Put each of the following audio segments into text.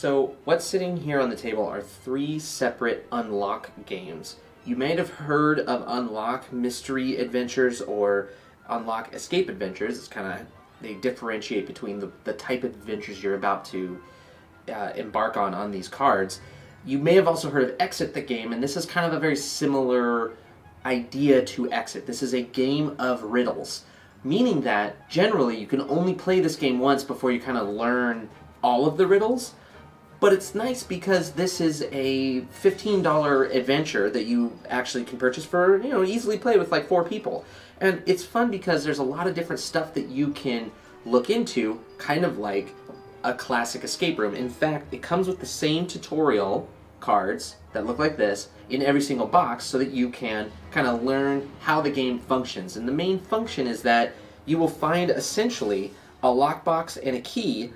So what's sitting here on the table are 3 separate unlock games. You may have heard of unlock mystery adventures or unlock escape adventures. It's kind of, they differentiate between the type of adventures you're about to embark on these cards. You may have also heard of Exit the Game, and this is kind of a very similar idea to Exit. This is a game of riddles, meaning that generally you can only play this game once before you kind of learn all of the riddles. But it's nice because this is a $15 adventure that you actually can purchase for, easily play with like 4 people. And it's fun because there's a lot of different stuff that you can look into, kind of like a classic escape room. In fact, it comes with the same tutorial cards that look like this in every single box so that you can kind of learn how the game functions. And the main function is that you will find essentially a lockbox and a key,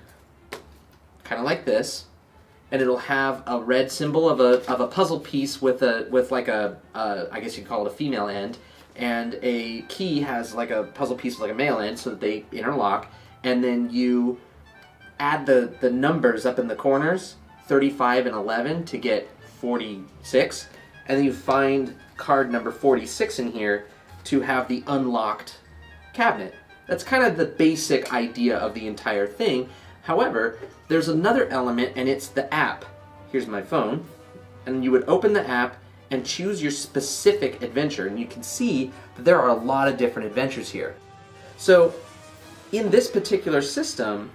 kind of like this, and it'll have a red symbol of a puzzle piece with like a I guess you could call it a female end, and a key has like a puzzle piece with like a male end so that they interlock, and then you add the numbers up in the corners, 35 and 11, to get 46, and then you find card number 46 in here to have the unlocked cabinet. That's kind of the basic idea of the entire thing. However, there's another element, and it's the app. Here's my phone, and you would open the app and choose your specific adventure, and you can see that there are a lot of different adventures here. So, in this particular system,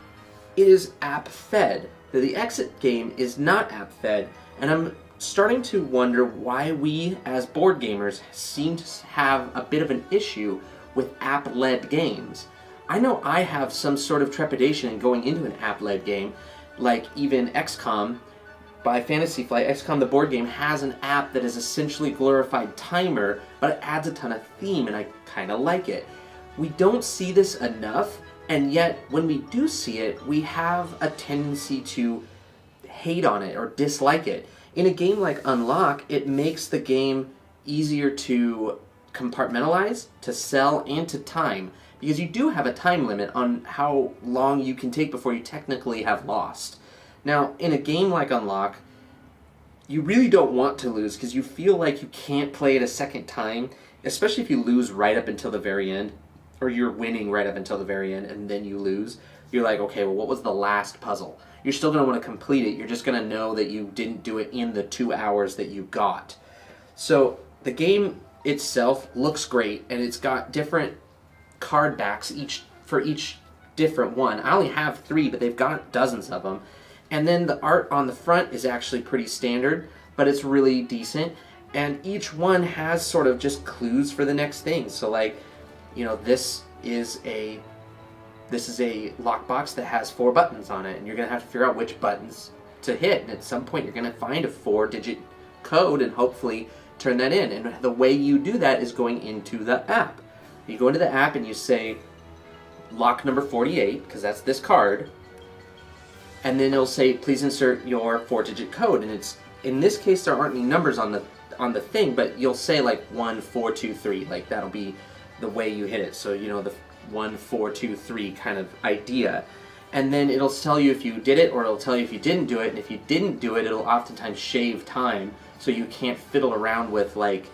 it is app-fed. The Exit game is not app-fed, and I'm starting to wonder why we, as board gamers, seem to have a bit of an issue with app-led games. I know I have some sort of trepidation in going into an app-led game, like even XCOM by Fantasy Flight. XCOM, the board game, has an app that is essentially glorified timer, but it adds a ton of theme, and I kind of like it. We don't see this enough, and yet when we do see it, we have a tendency to hate on it or dislike it. In a game like Unlock, it makes the game easier to compartmentalize, to sell, and to time, because you do have a time limit on how long you can take before you technically have lost. Now, in a game like Unlock, you really don't want to lose because you feel like you can't play it a second time, especially if you lose right up until the very end, or you're winning right up until the very end and then you lose. You're like, okay, well, what was the last puzzle? You're still going to want to complete it. You're just going to know that you didn't do it in the 2 hours that you got. So the game itself looks great, and it's got different card backs for each different one. I only have 3, but they've got dozens of them. And then the art on the front is actually pretty standard, but it's really decent. And each one has sort of just clues for the next thing. So like, this is a lockbox that has 4 buttons on it, and you're going to have to figure out which buttons to hit. And at some point you're going to find a 4-digit code and hopefully turn that in. And the way you do that is going into the app. You go into the app and you say lock number 48, because that's this card, and then it'll say please insert your 4-digit code. And it's, in this case, there aren't any numbers on the thing, but you'll say like 1 4 2 3, like that'll be the way you hit it. So the 1 4 2 3 kind of idea. And then it'll tell you if you did it, or it'll tell you if you didn't do it. And if you didn't do it, it'll oftentimes shave time, so you can't fiddle around with like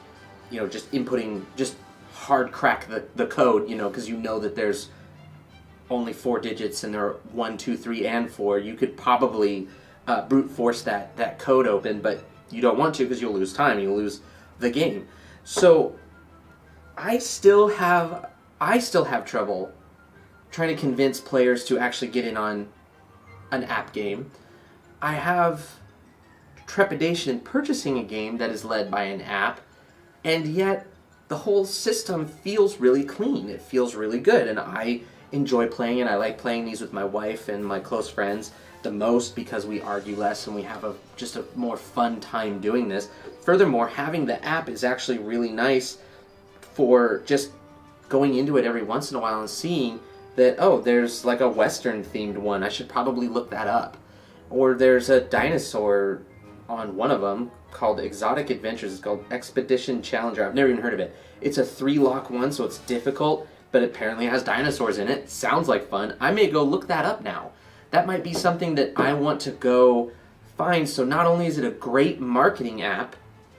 just inputting, just hard crack the code, because that there's only 4 digits and there are 1 2 3 and 4. You could probably brute force that code open, but you don't want to because you'll lose time, you'll lose the game. So I still have trouble trying to convince players to actually get in on an app game. I have trepidation in purchasing a game that is led by an app, and yet the whole system feels really clean. It feels really good, and I enjoy playing it. I like playing these with my wife and my close friends the most because we argue less and we have just a more fun time doing this. Furthermore, having the app is actually really nice for just going into it every once in a while and seeing that, oh, there's like a Western themed one, I should probably look that up. Or there's a dinosaur on one of them called Exotic Adventures. It's called Expedition Challenger. I've never even heard of it. It's a 3-lock one, so it's difficult, but apparently it has dinosaurs in it. Sounds like fun. I may go look that up now. That might be something that I want to go fine. So not only is it a great marketing app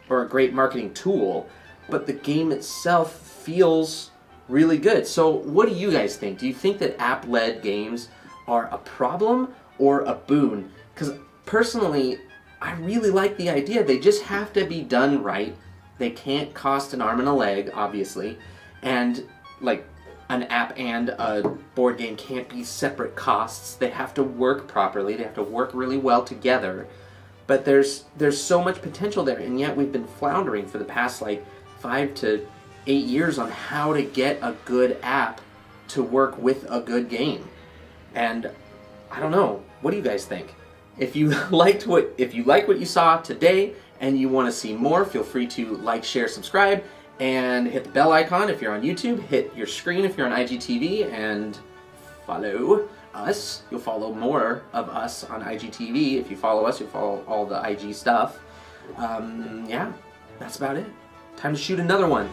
or a great marketing tool, but the game itself feels really good. So what do you guys think? Do you think that app-led games are a problem or a boon? Because personally, I really like the idea. They just have to be done right. They can't cost an arm and a leg, obviously. And like an app and a board game can't be separate costs. They have to work properly. They have to work really well together. But there's so much potential there, and yet we've been floundering for the past like 5 to 8 years on how to get a good app to work with a good game. And I don't know. What do you guys think? If you like what you saw today and you want to see more, feel free to like, share, subscribe, and hit the bell icon if you're on YouTube. Hit your screen if you're on IGTV, and follow us. You'll follow more of us on IGTV. If you follow us, you'll follow all the IG stuff. Yeah, that's about it. Time to shoot another one.